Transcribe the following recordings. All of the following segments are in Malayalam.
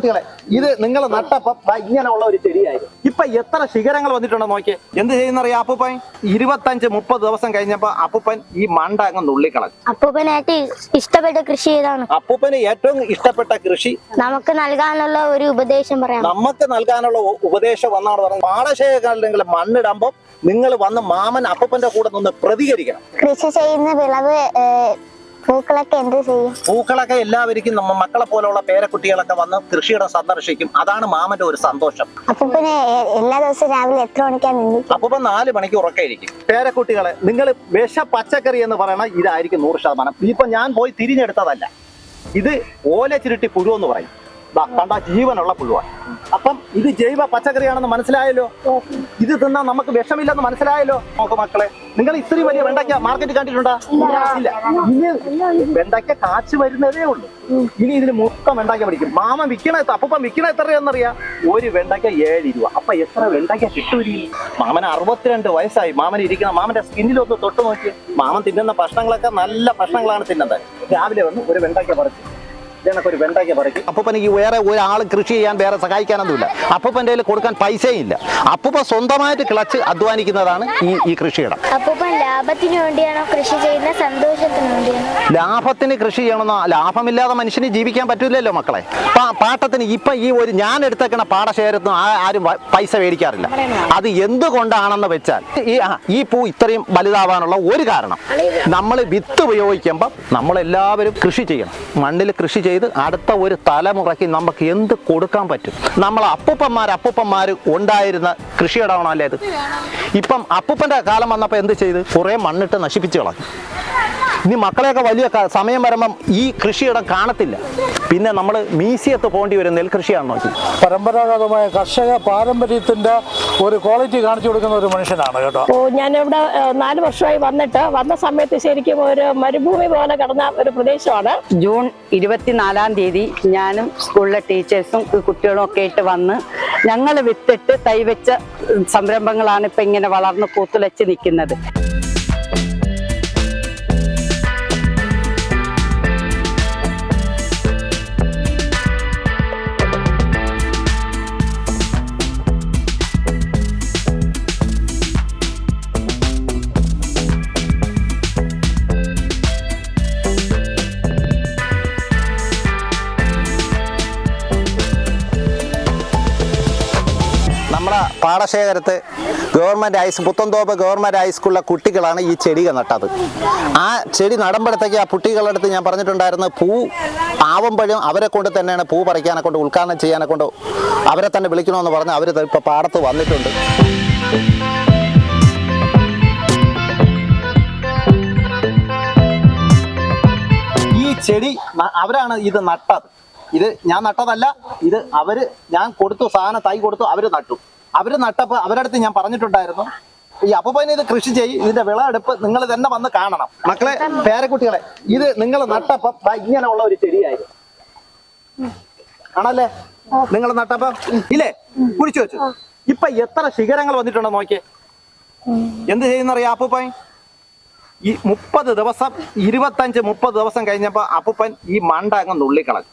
പേരക്കുട്ടികളെ ഇത് നിങ്ങൾ നട്ടപ്പം ഇങ്ങനെയുള്ള ഒരു ചെടിയായിരുന്നു. ഇപ്പൊ എത്ര ശിഖരങ്ങൾ വന്നിട്ടുണ്ടോ നോക്കിയേ. എന്ത് ചെയ്യുന്നറിയാം അപ്പൂപ്പൻ? 25-30 ദിവസം കഴിഞ്ഞപ്പോ അപ്പൂപ്പൻ ഈ മണ്ട അങ്ങ് നുള്ളിക്കളഞ്ഞു. അപ്പൂപ്പനായിട്ട് ഇഷ്ടപ്പെട്ട കൃഷി ഏതാണ്? അപ്പൂപ്പന് ഏറ്റവും ഇഷ്ടപ്പെട്ട കൃഷി നമുക്ക് നൽകാനുള്ള ഒരു ഉപദേശം പറയാം. നമുക്ക് നൽകാനുള്ള ഉപദേശം എന്നാണ് പറയുന്നത്. പാടശേഖരങ്ങളിൽ മണ്ണിടുമ്പോ നിങ്ങൾ വന്ന് മാമൻ അപ്പൂപ്പന്റെ കൂടെ നിന്ന് പ്രതികരിക്കണം. കൃഷി ചെയ്യുന്ന വിളവ് പൂക്കളൊക്കെ എന്ത് ചെയ്യും? പൂക്കളൊക്കെ എല്ലാവർക്കും നമ്മ മക്കളെ പോലുള്ള പേരക്കുട്ടികളൊക്കെ വന്ന് കൃഷിയിടം സന്ദർശിക്കും. അതാണ് മാമന്റെ ഒരു സന്തോഷം. അപ്പൂപ്പന് എല്ലാ ദിവസവും രാവിലെ എത്ര മണിക്കാണ് എണീക്കുക? അപ്പൂപ്പൻ 4 മണിക്ക് ഉറക്കമായിരിക്കും. പേരക്കുട്ടികളെ നിങ്ങൾ വിഷ പച്ചക്കറി എന്ന് പറയണ ഇതായിരിക്കും 100%. ഇപ്പൊ ഞാൻ പോയി തിരിഞ്ഞെടുത്തതല്ല. ഇത് ഓല ചുരുട്ടി പുഴു എന്ന് പറയും. കണ്ട ജീവനുള്ള പുഴുവാണ്. അപ്പം ഇത് ജൈവ പച്ചക്കറിയാണെന്ന് മനസ്സിലായല്ലോ. ഇത് തിന്നാൽ നമുക്ക് വിഷമില്ലെന്ന് മനസ്സിലായല്ലോ. നോക്ക് മക്കളെ, നിങ്ങൾ ഇത്തിരി വലിയ വെണ്ടയ്ക്ക മാർക്കറ്റിൽ കണ്ടിട്ടുണ്ടോ? ഇല്ല. ഇനി വെണ്ടയ്ക്ക കാച്ചു വരുന്നതേ ഉള്ളൂ. ഇനി ഇതിന് മൊത്തം വെണ്ടയ്ക്ക പിടിക്കും. മാമൻ വിൽക്കണ അപ്പൂപ്പൻ വിൽക്കണ എത്രയാണെന്നറിയാം? ഒരു വെണ്ടയ്ക്ക 7 രൂപ. അപ്പൊ എത്ര വെണ്ടയ്ക്ക കിട്ടൂരി? മാമന് 62 വയസ്സായി. മാമൻ ഇരിക്കുന്ന മാമന്റെ സ്കിന്നിലൊന്ന് തൊട്ട് നോക്കി. മാമൻ തിന്നുന്ന ഭക്ഷണങ്ങളൊക്കെ നല്ല ഭക്ഷണങ്ങളാണ് തിന്നുന്നത്. രാവിലെ വന്ന് ഒരു വെണ്ടയ്ക്ക പറിച്ചു, ഒരു വെണ്ടയ്ക്ക പറിക്കും. അപ്പൂപ്പനിക്ക് വേറെ ഒരാൾ കൃഷി ചെയ്യാൻ വേറെ സഹായിക്കാനൊന്നുമില്ല. അപ്പൂപ്പൻ്റെ കയ്യിൽ കൊടുക്കാൻ പൈസയും ഇല്ല. അപ്പൂപ്പ സ്വന്തമായിട്ട് കിളച്ച് അധ്വാനിക്കുന്നതാണ് ഈ കൃഷിയിടം. അപ്പൂപ്പൻ ലാഭത്തിന് വേണ്ടിയാണോ കൃഷി ചെയ്യുന്നത്, സന്തോഷത്തിന് വേണ്ടിയാണോ? ലാഭത്തിന് കൃഷി ചെയ്യണമെന്നോ? ലാഭമില്ലാതെ മനുഷ്യന് ജീവിക്കാൻ പറ്റില്ലല്ലോ മക്കളെ. പാട്ടത്തിന് ഇപ്പൊ ഈ ഒരു ഞാൻ എടുത്തേക്കണ പാടശേഖരത്തിന് ആരും പൈസ മേടിക്കാറില്ല. അത് എന്തുകൊണ്ടാണെന്ന് വെച്ചാൽ ഈ പൂ ഇത്രയും വലുതാവാനുള്ള ഒരു കാരണം, നമ്മൾ വിത്ത് ഉപയോഗിക്കുമ്പോൾ നമ്മളെല്ലാവരും കൃഷി ചെയ്യണം. മണ്ണിൽ കൃഷി ചെയ്ത് അടുത്ത ഒരു തലമുറയ്ക്ക് നമുക്ക് എന്ത് കൊടുക്കാൻ പറ്റും? നമ്മൾ അപ്പൂപ്പന്മാർ ഉണ്ടായിരുന്ന കൃഷിയിടമാണല്ലേ ഇത്. ഇപ്പം അപ്പൂപ്പന്റെ കാലം വന്നപ്പോൾ എന്ത് ചെയ്ത്? കുറെ മണ്ണിട്ട് നശിപ്പിച്ചു കളഞ്ഞു. ഇനി മക്കളെയൊക്കെ വലിയ സമയം വരുമ്പം ഈ കൃഷിയിടം കാണത്തില്ല. പിന്നെ നമ്മൾ മ്യൂസിയത്ത് പോകേണ്ടി വരും നെൽകൃഷിയാണ് നോക്കി. പരമ്പരാഗതമായ കർഷക പാരമ്പര്യത്തിന്റെ ഒരു ക്വാളിറ്റി കാണിച്ചു കൊടുക്കുന്ന ഒരു മനുഷ്യനാണ് കേട്ടോ. ഞാനിവിടെ 4 വർഷമായി വന്ന സമയത്ത് ശരിക്കും ഒരു മരുഭൂമി പോലെ കിടന്ന ഒരു പ്രദേശമാണ്. ജൂൺ 24-ാം തീയതി ഞാനും സ്കൂളിലെ ടീച്ചേഴ്സും കുട്ടികളും ഒക്കെ ആയിട്ട് വന്ന് ഞങ്ങൾ വിത്തിട്ട് തൈവെച്ച സംരംഭങ്ങളാണ് ഇപ്പം ഇങ്ങനെ വളർന്ന് പൂത്തുലച്ച് നിൽക്കുന്നത്. നമ്മുടെ പാടശേഖരത്ത് പുത്തൻതോപ്പ് ഗവൺമെൻറ് ഹൈസ്കൂളിലെ കുട്ടികളാണ് ഈ ചെടികൾ നട്ടത്. ആ ചെടി നടുമ്പോഴത്തേക്ക് ആ കുട്ടികളുടെ അടുത്ത് ഞാൻ പറഞ്ഞിട്ടുണ്ടായിരുന്നു, പൂ ആവുമ്പോഴും അവരെ കൊണ്ട് തന്നെയാണ് പൂ പറിക്കാനെ കൊണ്ട് ഉദ്ഘാടനം ചെയ്യാനെ കൊണ്ട് അവരെ തന്നെ വിളിക്കണമെന്ന് പറഞ്ഞ് അവർ ഇപ്പോൾ പാടത്ത് വന്നിട്ടുണ്ട്. ഈ ചെടി അവരാണ് ഇത് നട്ടത്. ഇത് ഞാൻ നട്ടതല്ല. ഇത് ഞാൻ കൊടുത്തു, സാധനം തൈ കൊടുത്തു, അവര് നട്ടപ്പോൾ അവരുടെ അടുത്ത് ഞാൻ പറഞ്ഞിട്ടുണ്ടായിരുന്നു, ഈ അപ്പൂപ്പനെ ഇത് കൃഷി ചെയ്യും, ഇതിന്റെ വിളവെടുപ്പ് നിങ്ങൾ തന്നെ വന്ന് കാണണം. മക്കളെ, പേരക്കുട്ടികളെ, ഇത് നിങ്ങൾ നട്ടപ്പം ഇങ്ങനെയുള്ള ഒരു ചെടിയായിരുന്നു ആണല്ലേ? നിങ്ങൾ നട്ടപ്പം ഇല്ലേ കുഴിച്ചു വെച്ചു. ഇപ്പൊ എത്ര ശിഖരങ്ങൾ വന്നിട്ടുണ്ടോ നോക്കിയേ. എന്ത് ചെയ്യുന്നറിയാം അപ്പൂപ്പൻ? ഈ 30 ദിവസം 25-30 ദിവസം കഴിഞ്ഞപ്പോ അപ്പൂപ്പൻ ഈ മണ്ട അങ്ങ് നുള്ളിക്കളഞ്ഞു.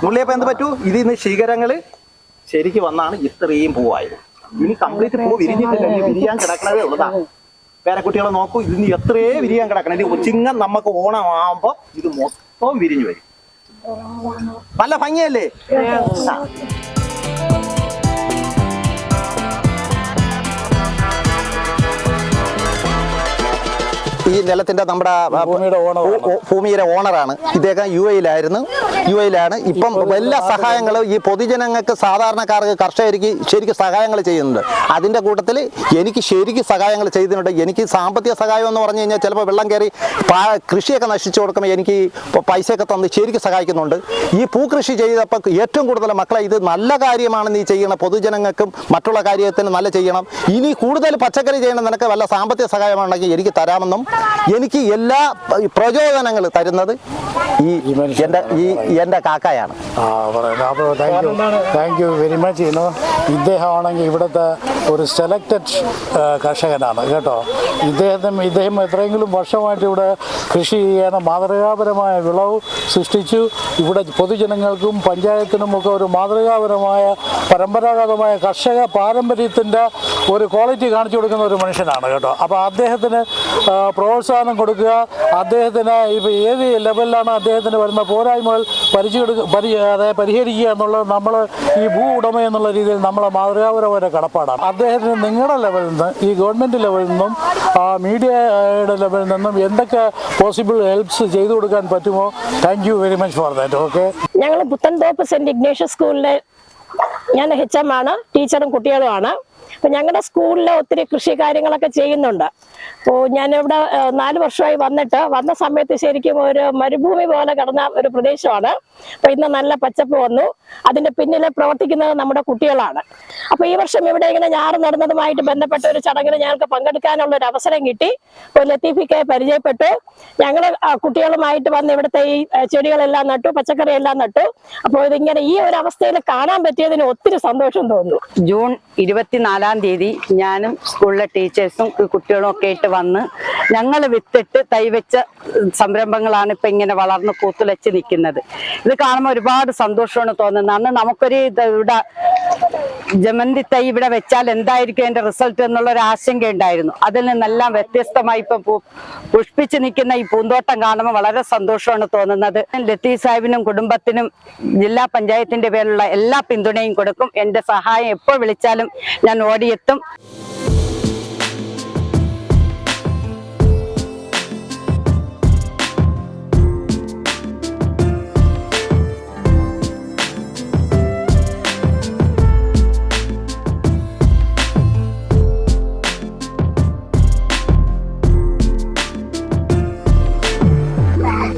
നുള്ളിയപ്പോ എന്ത് പറ്റൂ? ഇതിന്ന് ശിഖരങ്ങള് ശരിക്ക് വന്നാണ് ഇത്രയും പൂവായത്. ഇനി കംപ്ലീറ്റ് പൂ വിരിഞ്ഞിട്ടില്ല, വിരിയാൻ കിടക്കണതേ ഉള്ളതാ. പേരക്കുട്ടികളെ നോക്കൂ, ഇതിന് എത്രയേ വിരിയാൻ കിടക്കണം. ഇത് ചിങ്ങം നമുക്ക് ഓണം ആവുമ്പോ ഇത് മൊത്തം വിരിഞ്ഞു വരും. നല്ല ഭംഗിയല്ലേ? ഈ നിലത്തിന്റെ നമ്മുടെ ഭൂമിയുടെ ഓണറാണ് ഇദ്ദേഹം. യുഎയിലാണ്. ഇപ്പം എല്ലാ സഹായങ്ങളും ഈ പൊതുജനങ്ങൾക്ക്, സാധാരണക്കാർക്ക്, കർഷകർക്ക് ശരിക്കും സഹായങ്ങൾ ചെയ്യുന്നുണ്ട്. അതിന്റെ കൂട്ടത്തിൽ എനിക്ക് ശരിക്കും സഹായങ്ങൾ ചെയ്തിട്ടുണ്ട്. എനിക്ക് സാമ്പത്തിക സഹായം എന്ന് പറഞ്ഞു കഴിഞ്ഞാൽ ചിലപ്പോൾ വെള്ളം കയറി കൃഷിയൊക്കെ നശിച്ചു കൊടുക്കുമ്പോൾ എനിക്ക് പൈസയൊക്കെ തന്ന് ശരിക്കും സഹായിക്കുന്നുണ്ട്. ഈ പൂക്കൃഷി ചെയ്തപ്പോൾ ഏറ്റവും കൂടുതൽ മക്കളെ, ഇത് നല്ല കാര്യമാണ് നീ ചെയ്യണം, പൊതുജനങ്ങൾക്കും മറ്റുള്ള കാര്യത്തിന് നല്ല ചെയ്യണം. ഇനി കൂടുതൽ പച്ചക്കറി ചെയ്യണം, നിനക്ക് വല്ല സാമ്പത്തിക സഹായമാണെങ്കിൽ എനിക്ക് തരാമെന്നും എനിക്ക് എല്ലാ പ്രചോദനങ്ങൾ തരുന്നത് എന്റെ കാക്കയാണ്. അപ്പോൾ താങ്ക് യു വെരി മച്ച്. ഇദ്ദേഹമാണെങ്കിൽ ഇവിടുത്തെ ഒരു സെലക്റ്റഡ് കർഷകനാണ് കേട്ടോ. ഇദ്ദേഹം എത്രയെങ്കിലും വർഷമായിട്ട് ഇവിടെ കൃഷി ചെയ്യാൻ മാതൃകാപരമായ വിളവ് സൃഷ്ടിച്ചു. ഇവിടെ പൊതുജനങ്ങൾക്കും പഞ്ചായത്തിനും ഒക്കെ ഒരു മാതൃകാപരമായ പരമ്പരാഗതമായ കർഷക പാരമ്പര്യത്തിൻ്റെ ഒരു ക്വാളിറ്റി കാണിച്ചു കൊടുക്കുന്ന ഒരു മനുഷ്യനാണ് കേട്ടോ. അപ്പോൾ അദ്ദേഹത്തിന് പ്രോത്സാഹനം കൊടുക്കുക. അദ്ദേഹത്തിന് ഇപ്പോൾ ഏത് ലെവലിലാണ് അദ്ദേഹത്തിന് വരുന്ന പോരായ്മകൾ പരിഹരിക്കുക എന്നുള്ളത് നമ്മൾ ഈ ഭൂ ഉടമ എന്നുള്ള രീതിയിൽ നമ്മളെ മാതൃകാപരമായ കടപ്പാടാണ്. അദ്ദേഹത്തിന് നിങ്ങളുടെ ലെവലിൽ നിന്ന്, ഈ ഗവൺമെൻറ് ലെവലിൽ നിന്നും, മീഡിയയുടെ ലെവലിൽ നിന്നും എന്തൊക്കെ പോസിബിൾ ഹെൽപ്സ് ചെയ്തു കൊടുക്കാൻ പറ്റുമോ? Thank you very much for that. Okay, ഞങ്ങൾ പുത്തൻതോപ്പ് സെന്റ് ഇഗ്നേഷ്യസ് സ്കൂളിലെ ഞാൻ HM ആണ്, ടീച്ചറും കുട്ടികളുമാണ്. അപ്പോൾ ഞങ്ങളുടെ സ്കൂളിൽ ഒത്തിരി കൃഷി കാര്യങ്ങളൊക്കെ ചെയ്യുന്നുണ്ട്. അപ്പോൾ ഞാനിവിടെ 4 വർഷമായി വന്ന സമയത്ത് ശരിക്കും ഒരു മരുഭൂമി പോലെ കിടന്ന ഒരു പ്രദേശമാണ്. അപ്പോൾ ഇന്ന് നല്ല പച്ചപ്പ് വന്നു. അതിൻ്റെ പിന്നിൽ പ്രവർത്തിക്കുന്നത് നമ്മുടെ കുട്ടികളാണ്. അപ്പോൾ ഈ വർഷം ഇവിടെ ഇങ്ങനെ ഞാറ് നടുന്നതുമായിട്ട് ബന്ധപ്പെട്ട ഒരു ചടങ്ങിന് ഞങ്ങൾക്ക് പങ്കെടുക്കാനുള്ള ഒരു അവസരം കിട്ടി. അപ്പോൾ ലത്തീഫിക്കെ പരിചയപ്പെട്ടു. ഞങ്ങൾ കുട്ടികളുമായിട്ട് വന്ന് ഇവിടുത്തെ ഈ ചെടികളെല്ലാം നട്ടു, പച്ചക്കറിയെല്ലാം നട്ടു. അപ്പോൾ ഇതിങ്ങനെ ഈ ഒരു അവസ്ഥയിൽ കാണാൻ പറ്റിയതിന് ഒത്തിരി സന്തോഷം തോന്നുന്നു. ജൂൺ 24 ഞാനും സ്കൂളിലെ ടീച്ചേഴ്സും കുട്ടികളും ഒക്കെ ആയിട്ട് വന്ന് ഞങ്ങൾ വിത്തിട്ട് തൈവെച്ച സംരംഭങ്ങളാണ് ഇപ്പൊ ഇങ്ങനെ വളർന്ന് പൂത്തുലച്ച് നിൽക്കുന്നത്. ഇത് കാണുമ്പോൾ ഒരുപാട് സന്തോഷമാണ് തോന്നുന്നത്. അന്ന് നമുക്കൊരു ഇവിടെ ജമന്തി തൈ ഇവിടെ വെച്ചാൽ എന്തായിരിക്കും അതിന്റെ റിസൾട്ട് എന്നുള്ളൊരു ആശങ്ക ഉണ്ടായിരുന്നു. അതിൽ നിന്നെല്ലാം വ്യത്യസ്തമായി ഇപ്പൊ പുഷ്പിച്ച് നിൽക്കുന്ന ഈ പൂന്തോട്ടം കാണുമ്പോൾ വളരെ സന്തോഷമാണ് തോന്നുന്നത്. ലത്തീഫ് സാഹിബിനും കുടുംബത്തിനും ജില്ലാ പഞ്ചായത്തിന്റെ പേരിലുള്ള എല്ലാ പിന്തുണയും കൊടുക്കും. എന്റെ സഹായം എപ്പോൾ വിളിച്ചാലും ഞാൻ ഓടിയെത്തും.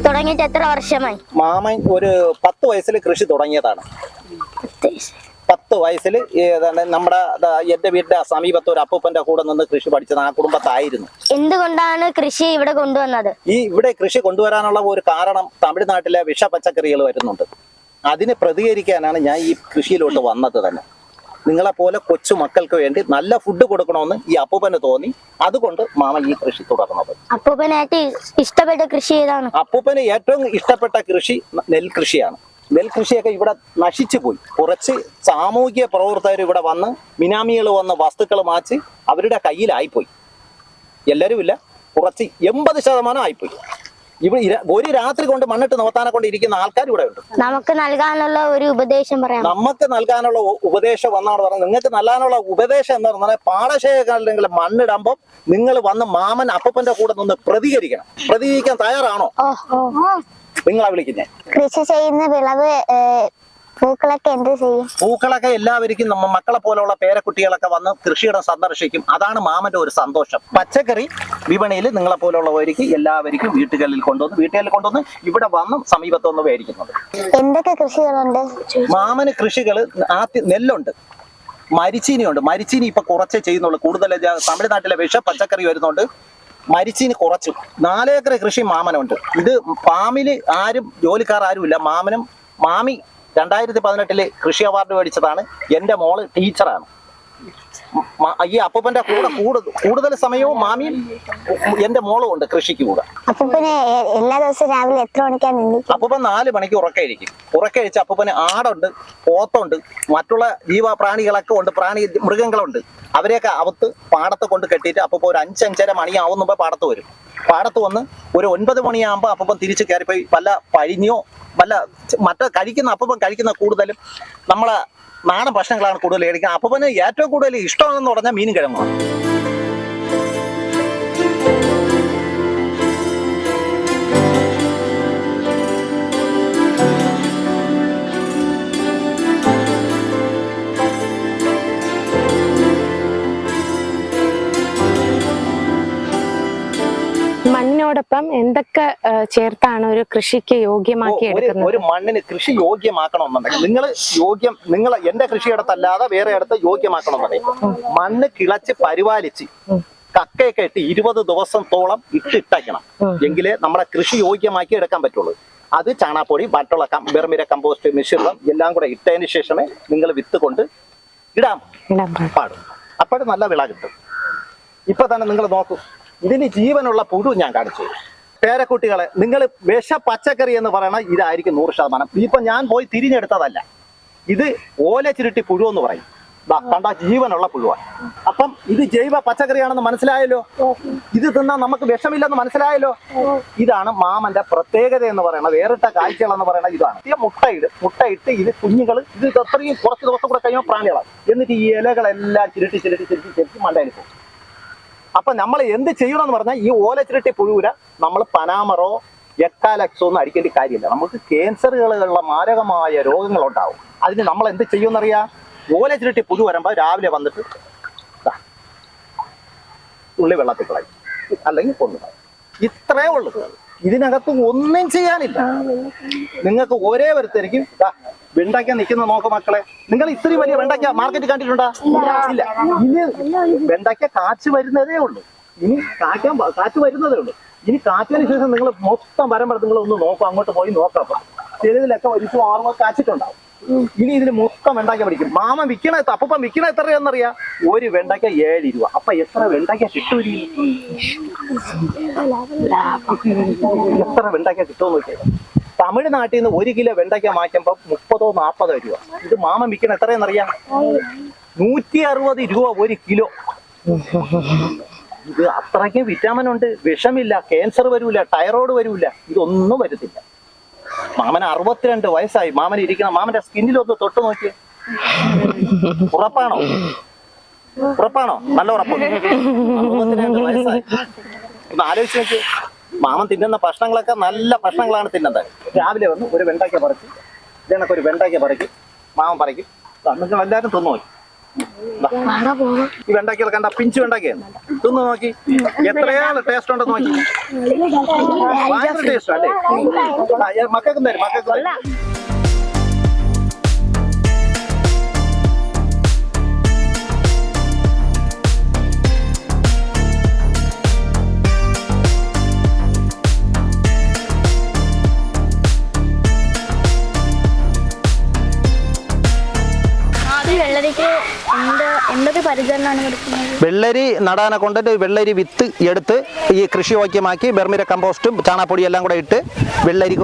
തുടങ്ങിയിട്ട് എത്ര വർഷമായി? മാമൻ ഒരു 10 വയസ്സിൽ കൃഷി തുടങ്ങിയതാണ്. 10 വയസ്സിൽ നമ്മുടെ എന്റെ വീടിന്റെ സമീപത്ത് ഒരു അപ്പൂപ്പന്റെ കൂടെ നിന്ന് കൃഷി പഠിച്ചത് ആ കുടുംബത്തായിരുന്നു. എന്തുകൊണ്ടാണ് കൃഷി ഇവിടെ കൊണ്ടുവന്നത്? ഇവിടെ കൃഷി കൊണ്ടുവരാനുള്ള ഒരു കാരണം തമിഴ്നാട്ടിലെ വിഷ പച്ചക്കറികൾ വരുന്നുണ്ട്. അതിന് പ്രതികരിക്കാനാണ് ഞാൻ ഈ കൃഷിയിലോട്ട് വന്നത് തന്നെ. നിങ്ങളെപ്പോലെ കൊച്ചു മക്കൾക്ക് വേണ്ടി നല്ല ഫുഡ് കൊടുക്കണമെന്ന് ഈ അപ്പൂപ്പന് തോന്നി. അതുകൊണ്ട് മാമ ഈ കൃഷി തുടർന്നത്. അപ്പൂപ്പനായിട്ട് ഇഷ്ടപ്പെട്ട കൃഷി ഏതാണ്? അപ്പൂപ്പന് ഏറ്റവും ഇഷ്ടപ്പെട്ട കൃഷി നെൽകൃഷിയാണ്. നെൽകൃഷിയൊക്കെ ഇവിടെ നശിച്ചു പോയി. കുറച്ച് സാമൂഹിക പ്രവർത്തകർ ഇവിടെ വന്ന് മിനാമികൾ വന്ന് വസ്തുക്കൾ മാറ്റി അവരുടെ കയ്യിലായിപ്പോയി. എല്ലാവരും ഇല്ല, കുറച്ച് 80% ആയിപ്പോയി. ഇവിടെ ഒരു രാത്രി കൊണ്ട് മണ്ണിട്ട് നോത്താനെ കൊണ്ട് ഇരിക്കുന്ന ആൾക്കാർ ഇവിടെ ഉണ്ട്. നമുക്ക് നൽകാനുള്ള ഒരു ഉപദേശം പറയാം. നമുക്ക് നൽകാനുള്ള ഉപദേശം എന്നാണ് പറഞ്ഞത്. നിങ്ങൾക്ക് നൽകാനുള്ള ഉപദേശം എന്ന് പറഞ്ഞാൽ പാടശേഖരങ്ങളിൽ മണ്ണിടുമ്പോൾ നിങ്ങൾ വന്ന് മാമൻ അപ്പൂപ്പന്റെ കൂടെ നിന്ന് പ്രതികരിക്കണം. പ്രതികരിക്കാൻ തയ്യാറാണോ? നിങ്ങളാ വിളിക്കുന്നേ. കൃഷി ചെയ്യുന്ന വിളവ് പൂക്കളൊക്കെ എന്ത് ചെയ്യും? പൂക്കളൊക്കെ എല്ലാവർക്കും നമ്മ മക്കളെ പോലുള്ള പേരക്കുട്ടികളൊക്കെ വന്ന് കൃഷിയിടം സന്ദർശിക്കും. അതാണ് മാമന്റെ ഒരു സന്തോഷം. പച്ചക്കറി വിപണിയിൽ നിങ്ങളെ പോലുള്ളവർക്ക് എല്ലാവർക്കും വീട്ടുകളിൽ കൊണ്ടുവന്ന് ഇവിടെ വന്ന് സമീപത്തൊന്ന് മേടിക്കുന്നത്. എന്തൊക്കെ കൃഷികളുണ്ട് മാമന്? കൃഷികൾ നെല്ലുണ്ട്, മരിച്ചീനിയുണ്ട്. മരിച്ചീനി ഇപ്പൊ കുറച്ചേ ചെയ്യുന്നുള്ളൂ. കൂടുതൽ തമിഴ്നാട്ടിലെ വിഷ പച്ചക്കറി വരുന്നുണ്ട്. മരിച്ചീനി കുറച്ചു. 4 ഏക്കർ കൃഷി മാമനുണ്ട്. ഇത് ഫാമില് ആരും ജോലിക്കാർ ആരും ഇല്ല. മാമി 2018 കൃഷി അവാർഡ് മേടിച്ചതാണ്. എൻ്റെ മോള് ടീച്ചറാണ്. ഈ അപ്പൂപ്പന്റെ കൂടെ കൂടുതൽ സമയവും മാമിയും എൻ്റെ മോളും ഉണ്ട് കൃഷിക്ക് കൂടെ. അപ്പൂപ്പന് എല്ലാ ദിവസവും രാവിലെ എത്ര മണിക്കാണ്? അപ്പൂപ്പൻ 4 മണിക്ക് ഉറക്കഴിക്കും. ഉറക്കഴിച്ച് അപ്പൂപ്പന് ആടുണ്ട്, പോത്തുണ്ട്, മറ്റുള്ള ജീവപ്രാണികളൊക്കെ ഉണ്ട്, മൃഗങ്ങളുണ്ട്. അവരെയൊക്കെ അവത്ത് പാടത്ത് കൊണ്ട് കെട്ടിയിട്ട് അപ്പൂപ്പ ഒരു 5-5:30 മണിയാവും മുമ്പ് പാടത്ത് വരും. പാടത്ത് വന്ന് ഒരു 9 മണിയാകുമ്പോൾ അപ്പൂപ്പൻ തിരിച്ച് കയറിപ്പോയി വല്ല പഴിഞ്ഞോ വല്ല കഴിക്കുന്ന അപ്പൂപ്പൻ കഴിക്കുന്ന കൂടുതലും നമ്മളെ നാടൻ ഭക്ഷണങ്ങളാണ് കൂടുതൽ കഴിക്കുന്നത്. അപ്പൂപ്പന് ഏറ്റവും കൂടുതൽ ഇഷ്ടമാണെന്ന് പറഞ്ഞാൽ മീനും കിഴങ്ങുമാണ്. മണ്ണിനോടൊപ്പം എന്തൊക്കെ ചേർത്താണ് ഒരു കൃഷിക്ക് യോഗ്യമാക്കി എടുക്കുന്നത്? ഒരു മണ്ണിന് കൃഷി യോഗ്യമാക്കണമെന്നുണ്ടെങ്കിൽ നിങ്ങൾ എന്റെ കൃഷിയിടത്തല്ലാതെ വേറെ ഇടത്ത് യോഗ്യമാക്കണമെന്നുണ്ടെങ്കിൽ മണ്ണ് കിളച്ച് പരിപാലിച്ച് കക്കയൊക്കെ ഇട്ട് 20 ദിവസത്തോളം ഇട്ടേക്കണം. എങ്കിലേ നമ്മളെ കൃഷി യോഗ്യമാക്കി എടുക്കാൻ പറ്റുള്ളൂ. അത് ചാണാപ്പൊടി മറ്റുള്ള ബെർമിര കമ്പോസ്റ്റ് മിശ്രിതം എല്ലാം കൂടെ ഇട്ടതിന് ശേഷമേ നിങ്ങൾ വിത്ത് കൊണ്ട് ഇടാൻ പാടും. അപ്പോഴും നല്ല വിള കിട്ടും. ഇപ്പൊ തന്നെ നിങ്ങൾ നോക്കൂ, ഇതിന് ജീവനുള്ള പുഴു ഞാൻ കാണിച്ചു. പേരക്കുട്ടികളെ, നിങ്ങൾ വിഷ പച്ചക്കറി എന്ന് പറയണ ഇതായിരിക്കും 100%. ഇപ്പൊ ഞാൻ പോയി തിരിഞ്ഞെടുത്തതല്ല, ഇത് ഓല ചുരുട്ടി പുഴു എന്ന് പറയും. കണ്ട ജീവനുള്ള പുഴുവാണ്. അപ്പം ഇത് ജൈവ പച്ചക്കറിയാണെന്ന് മനസ്സിലായല്ലോ. ഇത് തിന്നാൽ നമുക്ക് വിഷമില്ലെന്ന് മനസ്സിലായല്ലോ. ഇതാണ് മാമന്റെ പ്രത്യേകത എന്ന് പറയുന്നത്. വേറിട്ട കാഴ്ചകൾ എന്ന് പറയുന്നത് ഇതാണ്. മുട്ടയിട്ട് ഇത് കുഞ്ഞുങ്ങൾ ഇത് അത്രയും കുറച്ച് ദിവസം കൂടെ കഴിയുമ്പോൾ പ്രാണികളാണ്. എന്നിട്ട് ഈ ഇലകളെല്ലാം ചിരട്ടി മണ്ടയിൽ പോകും. അപ്പൊ നമ്മൾ എന്ത് ചെയ്യണമെന്ന് പറഞ്ഞാൽ ഈ ഓല ചുരുട്ടി പുഴുവിനെ നമ്മൾ പനാമറോ എക്കാലക്സോ ഒന്നും അടിക്കേണ്ട കാര്യമില്ല. നമുക്ക് ക്യാൻസറുകളുള്ള മാരകമായ രോഗങ്ങളുണ്ടാവും. അതിന് നമ്മൾ എന്ത് ചെയ്യുമെന്നറിയാം? ഓല ചുരുട്ടി പുഴു വരുമ്പോൾ രാവിലെ വന്നിട്ട് ഉള്ളി വെള്ളത്തിൽ കളയും, അല്ലെങ്കിൽ കൊണ്ടുപോകും. ഇത്രേ ഉള്ളൂ. ഇതിനകത്ത് ഒന്നും ചെയ്യാനില്ല. നിങ്ങൾക്ക് ഒരേ ഒരുത്തരിക്കും വെണ്ടയ്ക്ക നിൽക്കുന്ന നോക്ക് മക്കളെ. നിങ്ങൾ ഇത്തിരി വലിയ വെണ്ടയ്ക്ക മാർക്കറ്റിൽ കണ്ടിട്ടുണ്ടോ? ഇല്ല. ഇനി വെണ്ടയ്ക്ക കാച്ചു വരുന്നതേ ഉള്ളൂ. ഇനി കാറ്റ് വരുന്നതേ ഉള്ളൂ. ഇനി കാറ്റിന് ശേഷം നിങ്ങൾ മൊത്തം വരുമ്പോൾ നിങ്ങൾ ഒന്ന് നോക്കാം, അങ്ങോട്ട് പോയി നോക്കാം. ചിലതിലൊക്കെ ഒരു 6 കാച്ചിട്ടുണ്ടാവും. ഇനി ഇതിന് മൊത്തം വെണ്ടയ്ക്ക പിടിക്കും. മാമ വിൽക്കണ അപ്പം വിൽക്കണ എത്രയാണെന്നറിയാം? ഒരു വെണ്ടയ്ക്ക 7 രൂപ. അപ്പൊ എത്ര വെണ്ടയ്ക്ക കിട്ടും? എത്ര വെണ്ടയ്ക്ക കിട്ടുമെന്ന് നോക്കിയാൽ തമിഴ്നാട്ടിൽ നിന്ന് 1 കിലോ വെണ്ടയ്ക്ക മാറ്റുമ്പോൾ 30-40 രൂപ. ഇത് മാമ വിൽക്കണ എത്രയെന്നറിയാം? 160 രൂപ 1 കിലോ. ഇത് അത്രയ്ക്കും വിറ്റാമിൻ ഉണ്ട്, വിഷമില്ല, ക്യാൻസർ വരൂല, തൈറോയ്ഡ് വരൂല, ഇതൊന്നും വരത്തില്ല. മാമന് 62 വയസ്സായി. മാമന് ഇരിക്കണം. മാമന്റെ സ്കിന്നിലൊന്ന് തൊട്ട് നോക്കിയേ. ഉറപ്പാണോ? നല്ല ഉറപ്പ്. 62 വയസ്സായി. ഒന്ന് ആലോചിച്ച് നോക്കിയേ. മാമൻ തിന്നുന്ന ഭക്ഷണങ്ങളൊക്കെ നല്ല ഭക്ഷണങ്ങളാണ് തിന്നുന്നത്. രാവിലെ വന്ന് ഒരു വെണ്ടയ്ക്ക പറിച്ച് ഇതിനൊക്കെ ഒരു വെണ്ടയ്ക്ക പറിക്കും, മാമൻ പറിക്കും. നിങ്ങൾ എല്ലാവരും തിന്നു നോക്കി. ഈ വെണ്ടയ്ക്കൽ കണ്ട പിഞ്ച് വെണ്ടയ്ക്കയാണ്. തിന്നു നോക്കി, എത്രയാണ് ടേസ്റ്റ് ഉണ്ടെന്ന് നോക്കി. ഭയങ്കര ടേസ്റ്റ് അല്ലേ? മക്കൾക്കും തരും, മക്കൾക്കും തരും. എന്തൊക്കെ പരിചരണമാണ് കൊടുക്കുന്നത്? വെള്ളരി നടാനെ കൊണ്ടിട്ട് വെള്ളരി വിത്ത് എടുത്ത് ഈ കൃഷിയോഗ്യമാക്കി ബെർമിര കമ്പോസ്റ്റും ചാണാപ്പൊടി എല്ലാം കൂടെ ഇട്ട് വെള്ളരി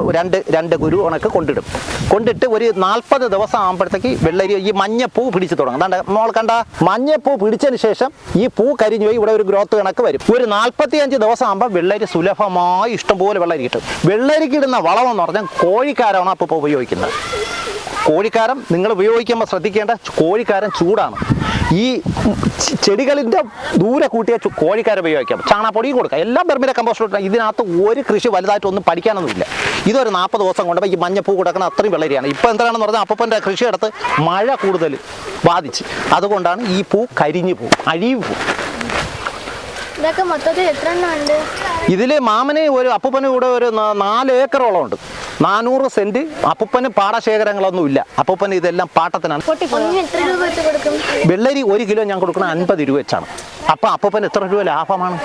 രണ്ട് കുരു ഉണക്ക് കൊണ്ടിട്ട് ഒരു 40 ദിവസം ആകുമ്പോഴത്തേക്ക് വെള്ളരി ഈ മഞ്ഞപ്പൂ പിടിച്ചു തുടങ്ങും. മോൾ കണ്ട മഞ്ഞപ്പൂ പിടിച്ചതിന് ശേഷം ഈ പൂ കരിഞ്ഞു പോയി ഇവിടെ ഒരു ഗ്രോത്ത് കണക്ക് വരും. ഒരു 45 ദിവസം ആകുമ്പോൾ വെള്ളരി സുലഭമായി ഇഷ്ടംപോലെ വെള്ളരി കിട്ടും. വെള്ളരിക്ക് ഇടുന്ന വളമെന്ന് പറഞ്ഞാൽ കോഴിക്കാരമാണ് അപ്പോൾ ഉപയോഗിക്കുന്നത്. കോഴിക്കാരം നിങ്ങൾ ഉപയോഗിക്കുമ്പോൾ ശ്രദ്ധിക്കേണ്ട, കോഴിക്കാരം ചൂടാണ്. ഈ ചെടികളിൻ്റെ ദൂരെ കൂട്ടിയ കോഴിക്കാരം ഉപയോഗിക്കാം. ചാണാപ്പൊടി കൊടുക്കാം. എല്ലാം ബെർമിര കമ്പോസ്റ്റ്. ഇതിനകത്ത് ഒരു കൃഷി വലുതായിട്ടൊന്നും പഠിക്കാനൊന്നുമില്ല. ഇതൊരു 40 ദിവസം കൊണ്ട് ഈ മഞ്ഞപ്പൂ കൊടുക്കുന്ന അത്രയും വെള്ളരിയാണ്. ഇപ്പോൾ എന്താണെന്ന് പറഞ്ഞാൽ അപ്പൻ്റെ കൃഷിയിടത്ത് മഴ കൂടുതൽ ബാധിച്ച്, അതുകൊണ്ടാണ് ഈ പൂ കരിഞ്ഞു പോവും, അഴിവ് പോവും. ഇതൊക്കെ മൊത്തത്തിൽ എത്ര എണ്ണം ഉണ്ട്? ഇതിൽ മാമന് ഒരു അപ്പൂപ്പന് കൂടെ ഒരു 4 ഏക്കറോളം ഉണ്ട്. 400 സെന്റ്. അപ്പൂപ്പന് പാടശേഖരങ്ങളൊന്നും ഇല്ല. അപ്പൂപ്പന് ഇതെല്ലാം പാട്ടത്തിനാണ്. എത്ര രൂപ വെച്ച് കൊടുക്കും? വെള്ളരി 1 കിലോ ഞാൻ കൊടുക്കുന്നത് 50 രൂപ വെച്ചാണ്. അപ്പൊ അപ്പൂപ്പന് എത്ര രൂപ ലാഭമാണ്?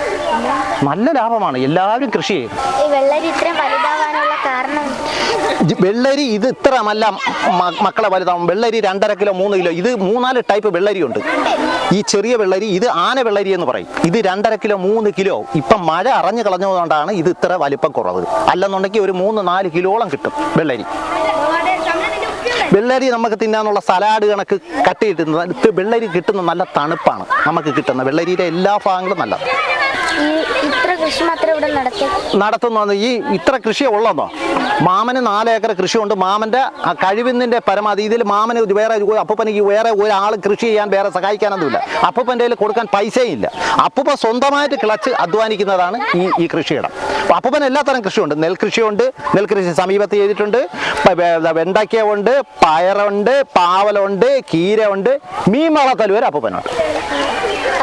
നല്ല ലാഭമാണ്. എല്ലാവരും കൃഷി ചെയ്യും. ഈ വെള്ളരി ഇത്രയും വലുതാവാനുള്ള കാരണം? വെള്ളരി ഇത് ഇത്രമല്ല മക്കളെ വലുതാവും. വെള്ളരി 2.5 കിലോ 3 കിലോ. ഇത് 3-4 ടൈപ്പ് വെള്ളരി ഉണ്ട്. ഈ ചെറിയ വെള്ളരി, ഇത് ആന വെള്ളരി എന്ന് പറയും. ഇത് 2.5 കിലോ 3 കിലോ. ഇപ്പം മഴ അറിഞ്ഞു കളഞ്ഞതുകൊണ്ടാണ് ഇത് ഇത്ര വലിപ്പം കുറവ്. അല്ലെന്നുണ്ടെങ്കിൽ ഒരു 3-4 കിലോളം കിട്ടും വെള്ളരി. വെള്ളരി നമുക്ക് തിന്നാനുള്ള സലാഡ് കണക്ക് കട്ട് കിട്ടുന്നത്. വെള്ളരി കിട്ടുന്ന നല്ല തണുപ്പാണ് നമുക്ക് കിട്ടുന്നത്. വെള്ളരിയുടെ എല്ലാ ഭാഗങ്ങളും നല്ലത്. ഇത്ര കൃഷി മാത്രമേ ഇവിടെ നടത്തുന്നു. ഈ ഇത്ര കൃഷി ഉള്ളതോ? മാമന് 4 ഏക്കർ കൃഷിയുണ്ട്. മാമന്റെ കഴിവിന്റെ പരമാവധി. ഇതിൽ മാമന് വേറെ അപ്പൂപ്പനിക്ക് വേറെ ഒരാൾ കൃഷി ചെയ്യാൻ വേറെ സഹായിക്കാനൊന്നുമില്ല. അപ്പൂപ്പൻ്റെ കയ്യിൽ കൊടുക്കാൻ പൈസയും ഇല്ല. അപ്പൂപ്പ സ്വന്തമായിട്ട് കിളച്ച് അധ്വാനിക്കുന്നതാണ് ഈ കൃഷിയിടം. അപ്പൂപ്പന് എല്ലാത്തരം കൃഷിയുണ്ട്. നെൽകൃഷിയുണ്ട്. നെൽകൃഷി സമീപത്ത് ചെയ്തിട്ടുണ്ട്. വെണ്ടയ്ക്ക ഉണ്ട്, പയറുണ്ട്, പാവലുണ്ട്, കീര ഉണ്ട്, മീൻ വളർത്തൽ വരെ അപ്പൂപ്പനുണ്ട്.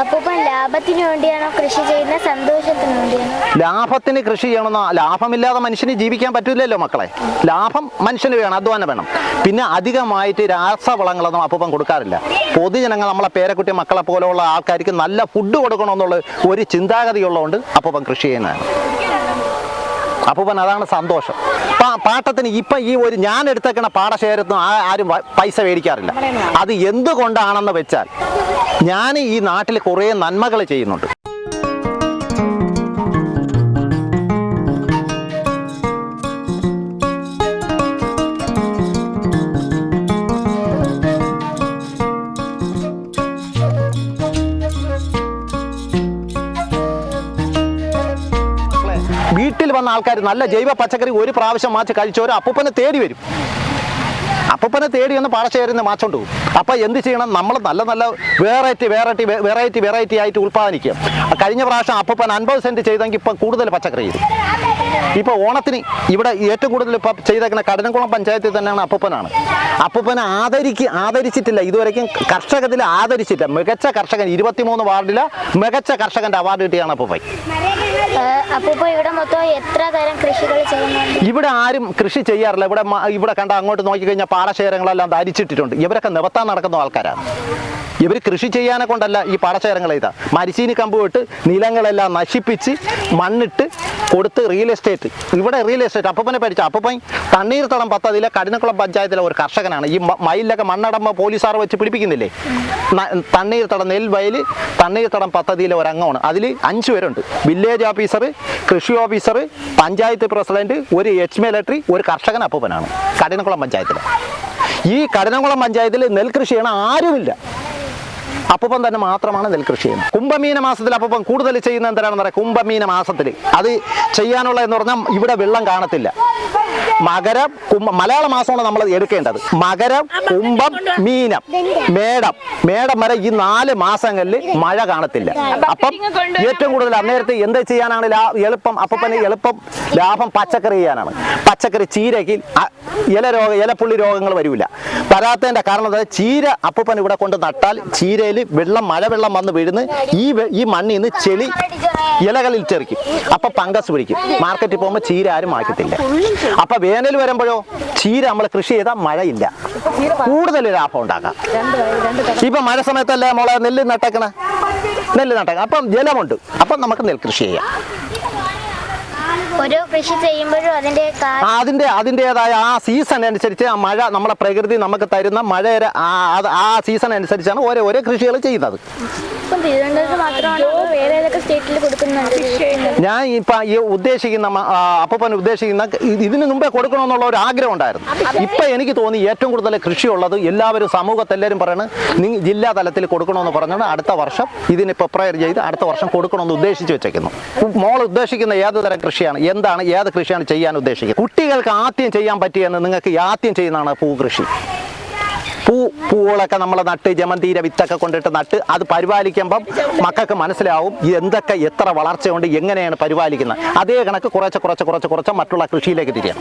അപ്പൂപ്പൻ ലാഭത്തിന് വേണ്ടിയാണോ കൃഷി ചെയ്യുന്നത്, സന്തോഷത്തിന് വേണ്ടിയാണോ? ലാഭത്തിന് കൃഷി ചെയ്യണമെന്നോ? ലാഭമില്ലാതെ മനുഷ്യന് ജീവിക്കാൻ പറ്റില്ലല്ലോ മക്കളെ. ലാഭം മനുഷ്യന് വേണം, അധ്വാനം വേണം. പിന്നെ അധികമായിട്ട് രാസവളങ്ങളൊന്നും അപ്പൂപ്പൻ കൊടുക്കാറില്ല. പൊതുജനങ്ങൾ, നമ്മളെ പേരക്കുട്ടി മക്കളെ പോലെയുള്ള ആൾക്കാർക്ക് നല്ല ഫുഡ് കൊടുക്കണമെന്നുള്ള ഒരു ചിന്താഗതി ഉള്ളതുകൊണ്ട് അപ്പൂപ്പൻ കൃഷി ചെയ്യുന്നതാണ്. അപ്പൂപ്പൻ അതാണ് സന്തോഷം. പാട്ടത്തിന് ഇപ്പം ഈ ഒരു ഞാൻ എടുത്തേക്കണ പാടശേഖരത്തും ആരും പൈസ മേടിക്കാറില്ല. അത് എന്തുകൊണ്ടാണെന്ന് വെച്ചാൽ ഞാൻ ഈ നാട്ടിൽ കുറേ നന്മകൾ ചെയ്യുന്നുണ്ട്. വീട്ടിൽ വന്ന ആൾക്കാർ നല്ല ജൈവ പച്ചക്കറി ഒരു പ്രാവശ്യം മാച്ച് കഴിച്ചവർ അപ്പൂപ്പനെ തേടി വരും. അപ്പൂപ്പനെ തേടി ഒന്ന് പാടശേഖരിൽ മാച്ചോണ്ട് പോകും. അപ്പം എന്ത് ചെയ്യണം? നമ്മൾ നല്ല നല്ല വെറൈറ്റി ആയിട്ട് ഉൽപ്പാദിക്കുക. കഴിഞ്ഞ പ്രാവശ്യം അപ്പൂപ്പൻ 50 സെന്റ് ചെയ്തെങ്കിൽ ഇപ്പം കൂടുതൽ പച്ചക്കറി ചെയ്തു. ഇപ്പോൾ ഓണത്തിന് ഇവിടെ ഏറ്റവും കൂടുതൽ ഇപ്പം ചെയ്തേക്കുന്ന കടനംകുളം പഞ്ചായത്തിൽ തന്നെയാണ് അപ്പൂപ്പനാണ്. അപ്പൂപ്പനെ ആദരിച്ചിട്ടില്ല ഇതുവരെയ്ക്കും. കർഷകത്തിൽ ആദരിച്ചിട്ടില്ല. മികച്ച കർഷകൻ 23 വാർഡിലെ മികച്ച കർഷകന്റെ അവാർഡ് കിട്ടിയാണ് അപ്പൂപ്പൻ. അപ്പൂപ്പ ഇവിടെ മൊത്തം എത്ര തരം കൃഷികൾ ചെയ്യുന്നുണ്ട്? ഇവിടെ ആരും കൃഷി ചെയ്യാറില്ല. ഇവിടെ കണ്ട അങ്ങോട്ട് നോക്കിക്കഴിഞ്ഞാൽ പാടശേഖരങ്ങളെല്ലാം ധരിച്ചിട്ടിട്ടുണ്ട്. ഇവരൊക്കെ നിവർത്താൻ നടക്കുന്ന ആൾക്കാരാണ്. ഇവർ കൃഷി ചെയ്യാനെ കൊണ്ടല്ല ഈ പാടശേഖരങ്ങൾ ചെയ്താൽ മരിച്ചീനി കമ്പ് വിട്ട് നിലങ്ങളെല്ലാം നശിപ്പിച്ച് മണ്ണിട്ട് കൊടുത്ത് റിയൽ എസ്റ്റേറ്റ്. ഇവിടെ റിയൽ എസ്റ്റേറ്റ് അപ്പൂപ്പനെ പഠിച്ച അപ്പൂപ്പൻ തണ്ണീർത്തടം പദ്ധതിയിലെ കഠിനക്കുളം പഞ്ചായത്തിലെ ഒരു കർഷകനാണ്. ഈ മയിലൊക്കെ മണ്ണടമ്പ പോലീസുകാർ വെച്ച് പിടിപ്പിക്കുന്നില്ലേ? തണ്ണീർത്തടം നെൽവയൽ തണ്ണീർത്തടം പദ്ധതിയിലെ ഒരു അംഗമാണ്. അതിൽ 5 പേരുണ്ട്. വില്ലേജ് ഓഫീസർ, കൃഷി ഓഫീസർ, പഞ്ചായത്ത് പ്രസിഡന്റ്, ഒരു എച്ച് മിലിറ്ററി, ഒരു കർഷകൻ അപ്പൂപ്പനാണ് കഠിനക്കുളം പഞ്ചായത്തിൽ. ഈ കഠിനക്കുളം പഞ്ചായത്തിൽ നെൽകൃഷി ചെയ്യണ ആരുമില്ല. അപ്പൂപ്പൻ തന്നെ മാത്രമാണ് നെൽകൃഷി ചെയ്യുന്നത്. കുംഭമീന മാസത്തിൽ അപ്പൂപ്പൻ കൂടുതൽ ചെയ്യുന്നത് എന്താണെന്ന് പറയാം. കുംഭമീന മാസത്തിൽ അത് ചെയ്യാനുള്ള എന്ന് പറഞ്ഞാൽ ഇവിടെ വെള്ളം കാണത്തില്ല. മകരം മലയാള മാസമാണ് നമ്മൾ എടുക്കേണ്ടത്. മകരം, കുംഭം, മീനം, മേടം വരെ ഈ 4 മാസങ്ങളിൽ മഴ കാണത്തില്ല. അപ്പം ഏറ്റവും കൂടുതൽ അന്നേരത്ത് എന്ത് ചെയ്യാനാണ് എളുപ്പം? അപ്പൂപ്പന് എളുപ്പം ലാഭം പച്ചക്കറി ചെയ്യാനാണ്. പച്ചക്കറി ചീരയ്ക്ക് ഇലപ്പുള്ളി രോഗങ്ങൾ വരില്ല. വരാത്തതിന്റെ കാരണം എന്താ? ചീര അപ്പൂപ്പൻ ഇവിടെ കൊണ്ട് നട്ടാൽ ചീരയിൽ മഴവെള്ളം വന്ന് വീഴുന്ന ഈ മണ്ണിൽ നിന്ന് ചെളി ഇലകളിൽ ചെറിക്കും. അപ്പൊ പങ്കസ് പിടിക്കും. മാർക്കറ്റിൽ പോകുമ്പോൾ ചീര ആരും മാറ്റത്തില്ല. അപ്പൊ വേനൽ വരുമ്പോഴോ ചീര നമ്മൾ കൃഷി ചെയ്താൽ മഴയില്ല, കൂടുതൽ ലാഭം ഉണ്ടാക്കാം. ഇപ്പൊ മഴ സമയത്തല്ലേ മോളെ നെല്ല് നട്ടേക്കണ അപ്പം ജലമുണ്ട്. അപ്പം നമുക്ക് നെൽകൃഷി ചെയ്യാം. ഓരോ കൃഷി ചെയ്യുമ്പോഴും അതിൻ്റെതായ ആ സീസൺ അനുസരിച്ച് ആ മഴ നമ്മളെ പ്രകൃതി നമുക്ക് തരുന്ന മഴയുടെ ആ സീസൺ അനുസരിച്ചാണ് ഓരോ കൃഷികൾ ചെയ്യുന്നത്. ഞാൻ ഇപ്പം ഈ ഉദ്ദേശിക്കുന്ന അപ്പൂപ്പൻ ഉദ്ദേശിക്കുന്ന ഇതിന് മുമ്പേ കൊടുക്കണമെന്നുള്ള ഒരു ആഗ്രഹം ഉണ്ടായിരുന്നു. ഇപ്പം എനിക്ക് തോന്നി ഏറ്റവും കൂടുതൽ കൃഷിയുള്ളത് എല്ലാവരും സമൂഹത്തെല്ലാവരും പറയുന്നത് ജില്ലാ തലത്തിൽ കൊടുക്കണമെന്ന് പറഞ്ഞാണ്. അടുത്ത വർഷം ഇതിന് പ്രിപ്പയർ ചെയ്ത് അടുത്ത വർഷം കൊടുക്കണമെന്ന് ഉദ്ദേശിച്ച് വെച്ചേക്കുന്നു. മോൾ ഉദ്ദേശിക്കുന്ന ഏത് തരം കൃഷിയാണ്, എന്താണ്, ഏത് കൃഷിയാണ് ചെയ്യാൻ ഉദ്ദേശിക്കുന്നത്? കുട്ടികൾക്ക് ആദ്യം ചെയ്യാൻ പറ്റിയെന്ന് നിങ്ങൾക്ക് ആദ്യം ചെയ്യുന്നതാണ് പൂ കൃഷി. പൂവുകളൊക്കെ നമ്മൾ നട്ട് ജമന്തീര വിത്തൊക്കെ കൊണ്ടിട്ട് നട്ട് അത് പരിപാലിക്കുമ്പം മക്കൾക്ക് മനസ്സിലാവും എന്തൊക്കെ എത്ര വളർച്ചയുണ്ട്, എങ്ങനെയാണ് പരിപാലിക്കുന്നത്. അതേ കണക്ക് കുറച്ച് മറ്റുള്ള കൃഷിയിലേക്ക് തിരിയാം.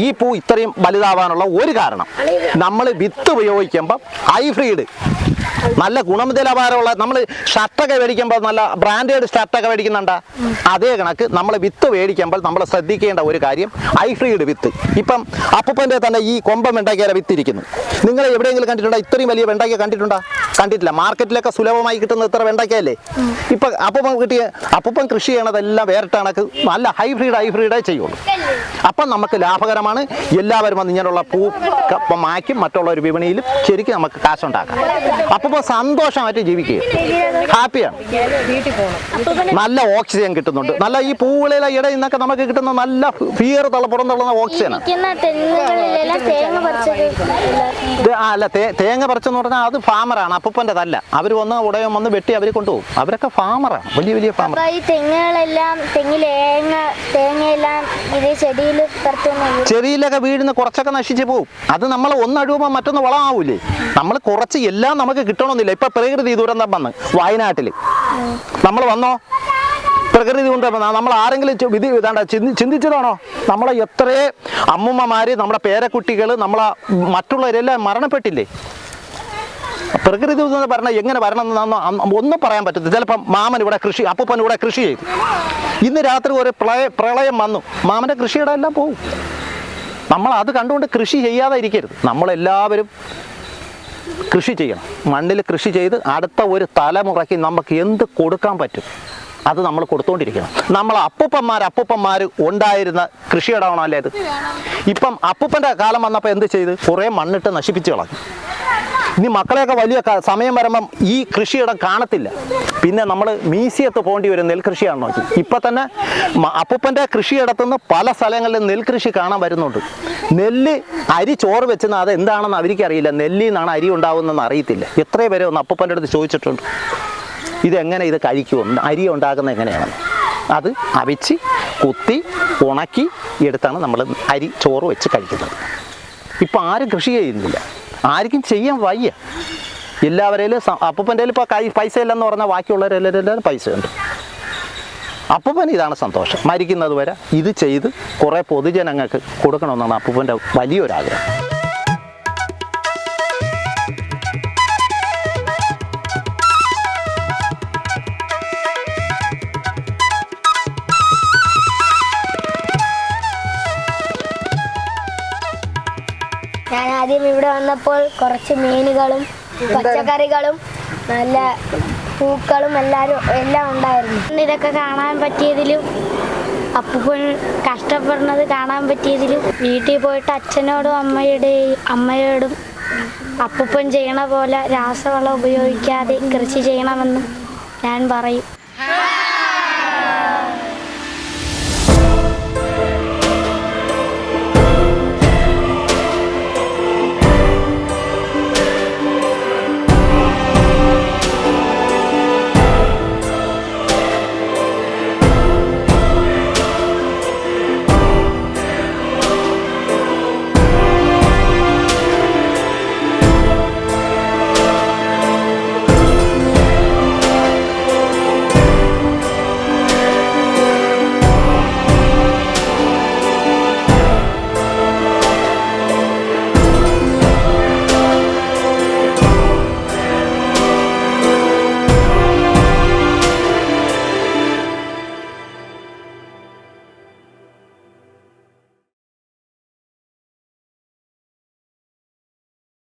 ഈ പൂ ഇത്രയും വലുതാവാനുള്ള ഒരു കാരണം നമ്മൾ വിത്ത് ഉപയോഗിക്കുമ്പം ഹൈബ്രിഡ് നല്ല ഗുണനിലവാരമുള്ള നമ്മൾ ഷർട്ടൊക്കെ മേടിക്കുമ്പോൾ നല്ല ബ്രാൻഡഡ് ഷർട്ടൊക്കെ മേടിക്കുന്നുണ്ട്. അതേ കണക്ക് നമ്മൾ വിത്ത് മേടിക്കുമ്പോൾ നമ്മൾ ശ്രദ്ധിക്കേണ്ട ഒരു കാര്യം ഹൈബ്രിഡ് വിത്ത്. ഇപ്പം അപ്പൂപ്പൻ്റെ തന്നെ ഈ കൊമ്പൻ വെണ്ടയ്ക്കയുടെ വിത്ത് ഇരിക്കുന്നു. നിങ്ങൾ എവിടെയെങ്കിലും കണ്ടിട്ടുണ്ടോ? ഇത്രയും വലിയ വെണ്ടയ്ക്ക കണ്ടിട്ടുണ്ടോ? കണ്ടിട്ടില്ല. മാർക്കറ്റിലൊക്കെ സുലഭമായി കിട്ടുന്ന ഇത്ര വെണ്ടയ്ക്കല്ലേ. ഇപ്പം അപ്പൂപ്പൻ കൃഷി ചെയ്യണതെല്ലാം വേറിട്ട കണക്ക് നല്ല ഹൈബ്രിഡേ ചെയ്യുള്ളൂ. അപ്പം നമുക്ക് ലാഭകരമാണ്. എല്ലാവരും വന്ന് ഇങ്ങനെയുള്ള പൂ മായ്ക്കും മറ്റുള്ള ഒരു വിപണിയിലും ശരിക്കും നമുക്ക് കാശുണ്ടാക്കാം. അപ്പം സന്തോഷമായിട്ട് ജീവിക്കുക, ഹാപ്പിയാണ്. നല്ല ഓക്സിജൻ കിട്ടുന്നുണ്ട്. നല്ല ഈ പൂവുകളിലെ ഇടയിൽ നിന്നൊക്കെ നമുക്ക് കിട്ടുന്ന നല്ല പുറന്തള്ളുന്ന ഓക്സിജനാണ്. അല്ല, തേങ്ങ പറിച്ചെന്ന് പറഞ്ഞാൽ അത് ഫാമറാണ്, അപ്പൂപ്പൻ്റെ തല്ല. അവർ ഉടയം വന്ന് വെട്ടി അവർ കൊണ്ടുപോകും. അവരൊക്കെ ഫാമറാണ്, വലിയ ഫാമർ. ചെടിയിലൊക്കെ വീഴുന്ന കുറച്ചൊക്കെ നശിച്ചു പോകും. അത് നമ്മൾ ഒന്നഴുകുമ്പോൾ മറ്റൊന്ന് വളമാവൂലേ. നമ്മൾ കുറച്ച് എല്ലാം നമുക്ക് കിട്ടണമെന്നില്ല. ഇപ്പൊ പ്രകൃതി ദുരന്തം വന്ന് വയനാട്ടിൽ നമ്മൾ വന്നോ, പ്രകൃതി ദുരന്തം നമ്മൾ ആരെങ്കിലും ചിന്തിച്ചതാണോ? നമ്മളെ എത്രയോ അമ്മുമ്മമാര്, നമ്മുടെ പേരക്കുട്ടികൾ, നമ്മളെ മറ്റുള്ളവരെല്ലാം മരണപ്പെട്ടില്ലേ. പ്രകൃതി ദുരന്തം പറഞ്ഞാൽ എങ്ങനെ വരണം എന്നൊന്നും ഒന്നും പറയാൻ പറ്റത്തില്ല. ചിലപ്പം മാമൻ ഇവിടെ അപ്പൂപ്പൻ ഇവിടെ കൃഷി ചെയ്തു. ഇന്ന് രാത്രി ഒരു പ്രളയം വന്നു, മാമൻ്റെ കൃഷിയുടെ എല്ലാം പോകും. നമ്മൾ അത് കണ്ടുകൊണ്ട് കൃഷി ചെയ്യാതെ ഇരിക്കരുത്. നമ്മളെല്ലാവരും കൃഷി ചെയ്യണം. മണ്ണിൽ കൃഷി ചെയ്ത് അടുത്ത ഒരു തലമുറയ്ക്ക് നമുക്ക് എന്ത് കൊടുക്കാൻ പറ്റും അത് നമ്മൾ കൊടുത്തുകൊണ്ടിരിക്കണം. നമ്മൾ അപ്പൂപ്പന്മാർ ഉണ്ടായിരുന്ന കൃഷിയിടമാണല്ലേ ഇത്. ഇപ്പം അപ്പൂപ്പൻ്റെ കാലം വന്നപ്പോൾ എന്ത് ചെയ്ത് കുറേ മണ്ണിട്ട് നശിപ്പിച്ച് കളഞ്ഞു. ഇനി മക്കളെയൊക്കെ വലിയ സമയം വരുമ്പം ഈ കൃഷിയിടം കാണത്തില്ല. പിന്നെ നമ്മൾ മ്യൂസിയത്ത് പോകേണ്ടി വരും നെൽകൃഷിയാണ് നോക്കി. ഇപ്പം തന്നെ അപ്പൂപ്പൻ്റെ കൃഷിയിടത്തുനിന്ന് പല സ്ഥലങ്ങളിലും നെൽകൃഷി കാണാൻ വരുന്നുണ്ട്. അരി ചോറ് വെച്ചെന്ന് അത് എന്താണെന്ന് അവർക്കറിയില്ല. നെല്ലിൽ നിന്നാണ് അരി ഉണ്ടാകുന്നതെന്ന് അറിയത്തില്ല. എത്രയോ പേരെ ഒന്ന് അപ്പൂപ്പൻ്റെ അടുത്ത് ചോദിച്ചിട്ടുണ്ട്, ഇതെങ്ങനെ ഇത് കഴിക്കുമെന്ന്, അരി ഉണ്ടാക്കുന്നത് എങ്ങനെയാണെന്ന്. അത് അവിച്ച് കുത്തി ഉണക്കി എടുത്താണ് നമ്മൾ അരി ചോറ് വെച്ച് കഴിക്കുന്നത്. ഇപ്പം ആരും കൃഷി ചെയ്യുന്നില്ല, ആർക്കും ചെയ്യാൻ വയ്യ. എല്ലാവരേലും അപ്പൂപ്പൻ്റെ ഇപ്പോൾ പൈസ ഇല്ലെന്ന് പറഞ്ഞാൽ ബാക്കിയുള്ളവരെല്ലാവരും പൈസ ഉണ്ട്. അപ്പൂപ്പന് ഇതാണ് സന്തോഷം. മരിക്കുന്നത് വരെ ഇത് ചെയ്ത് കുറേ പൊതുജനങ്ങൾക്ക് കൊടുക്കണമെന്നാണ് അപ്പൂപ്പൻ്റെ വലിയൊരാഗ്രഹം. ഞാൻ ആദ്യം ഇവിടെ വന്നപ്പോൾ കുറച്ച് മീനുകളും പച്ചക്കറികളും നല്ല പൂക്കളും എല്ലാം ഉണ്ടായിരുന്നു. ഇതൊക്കെ കാണാൻ പറ്റിയതിലും അപ്പൂപ്പൻ കഷ്ടപ്പെടുന്നത് കാണാൻ പറ്റിയതിലും വീട്ടിൽ പോയിട്ട് അച്ഛനോടും അമ്മയോടും അപ്പൂപ്പൻ ചെയ്യണ പോലെ രാസവളം ഉപയോഗിക്കാതെ കൃഷി ചെയ്യണമെന്നും ഞാൻ പറയും.